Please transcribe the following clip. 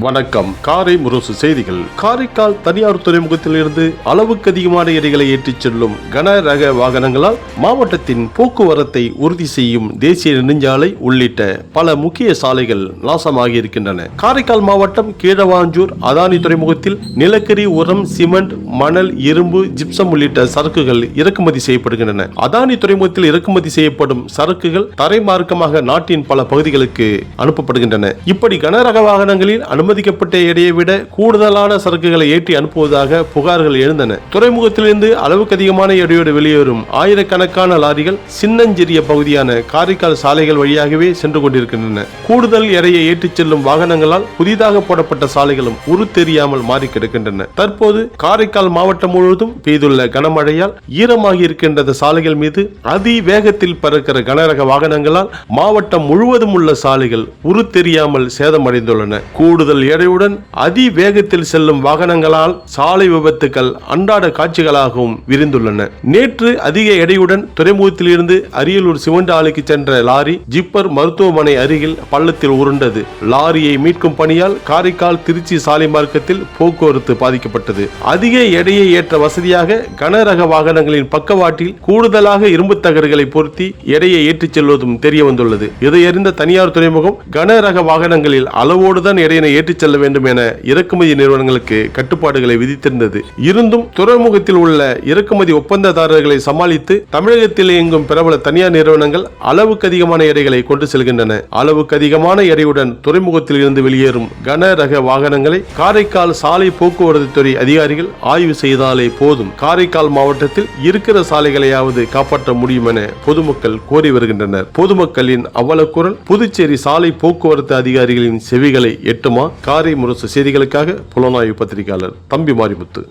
வணக்கம். காரை முரசு செய்திகள். காரைக்கால் தனியார் துறைமுகத்தில் இருந்து அளவுக்கு அதிகமான எடைகளை ஏற்றிச் செல்லும் கன ரக வாகனங்களால் மாவட்டத்தின் போக்குவரத்தை உறுதி செய்யும் தேசிய நெடுஞ்சாலை உள்ளிட்ட பல முக்கிய சாலைகள் நாசமாகி இருக்கின்றன. காரைக்கால் மாவட்டம் கீழவாஞ்சூர் அதானி துறைமுகத்தில் நிலக்கரி, உரம், சிமெண்ட், மணல், இரும்பு, ஜிப்சம் உள்ளிட்ட சரக்குகள் இறக்குமதி செய்யப்படுகின்றன. அதானி துறைமுகத்தில் இறக்குமதி செய்யப்படும் சரக்குகள் தரைமார்க்கமாக நாட்டின் பல பகுதிகளுக்கு அனுப்பப்படுகின்றன. இப்படி கனரக வாகனங்களில் அனுமதிக்கப்பட்ட எடையை விட கூடுதலான சரக்குகளை ஏற்றி அனுப்புவதாக புகார்கள் எழுந்தன. துறைமுகத்திலிருந்து அளவுக்கு அதிகமான எடையோடு வெளியேறும் ஆயிரக்கணக்கான லாரிகள் சின்னஞ்சிறிய பகுதியான காரைக்கால் சாலைகள் வழியாகவே சென்று கொண்டிருக்கின்றன. கூடுதல் எடையை ஏற்றிச் செல்லும் வாகனங்களால் புதிதாக போடப்பட்ட சாலைகளும் உருத்தெரியாமல் மாறி கிடக்கின்றன. தற்போது காரைக்கால் மாவட்டம் முழுவதும் பெய்துள்ள கனமழையால் ஈரமாகி இருக்கின்ற சாலைகள் மீது அதிவேகத்தில் பறக்கிற கனரக வாகனங்களால் மாவட்டம் முழுவதும் உள்ள சாலைகள் உருத்தெரியாமல் சேதமடைந்துள்ளன. கூடுதல் எடையுடன் அதிவேகத்தில் செல்லும் வாகனங்களால் சாலை விபத்துக்கள் அன்றாட காட்சிகளாகவும் விரிந்துள்ளன. நேற்று அதிக எடையுடன் துறைமுகத்தில் இருந்து அரியலூர் சிமெண்ட் ஆலைக்கு சென்ற லாரி ஜிப்பர் மருத்துவமனை அருகில் பள்ளத்தில் உருண்டது. லாரியை மீட்கும் பணியால் காரைக்கால் திருச்சி சாலை மார்க்கத்தில் போக்குவரத்து பாதிக்கப்பட்டது. அதிக எடையை ஏற்ற வசதியாக கனரக வாகனங்களின் பக்கவாட்டில் கூடுதலாக இரும்பு தகடுகளை பொருத்தி எடையை ஏற்றிச் செல்வதும் தெரிய வந்துள்ளது. இதையறிந்த தனியார் துறைமுகம் கனரக வாகனங்களில் அளவோடுதான் எடையினை ஏற்றிச் செல்ல வேண்டும் என இறக்குமதி நிறுவனங்களுக்கு கட்டுப்பாடுகளை விதித்திருந்தது. இருந்தும் துறைமுகத்தில் உள்ள இறக்குமதி ஒப்பந்ததாரர்களை சமாளித்து தமிழகத்தில் இயங்கும் பிரபல தனியார் நிறுவனங்கள் அளவுக்கு அதிகமான எடைகளை கொண்டு செல்கின்றன. அளவுக்கு அதிகமான எடையுடன் துறைமுகத்தில் இருந்து வெளியேறும் கன ரக வாகனங்களை காரைக்கால் சாலை போக்குவரத்து துறை அதிகாரிகள் ஆய்வு செய்தாலே போதும். காரைக்கால் மாவட்டத்தில் இருக்கிற சாலைகளையாவது காப்பாற்ற முடியும் என பொதுமக்கள் கோரி வருகின்றனர். பொதுமக்களின் அவலக்குரல் புதுச்சேரி சாலை போக்குவரத்து அதிகாரிகளின் செவிகளை எட்டுமா? காரை முரசு செய்திகளுக்காக புலனாய்வு பத்திரிகையாளர் தம்பி மாரிமுத்து.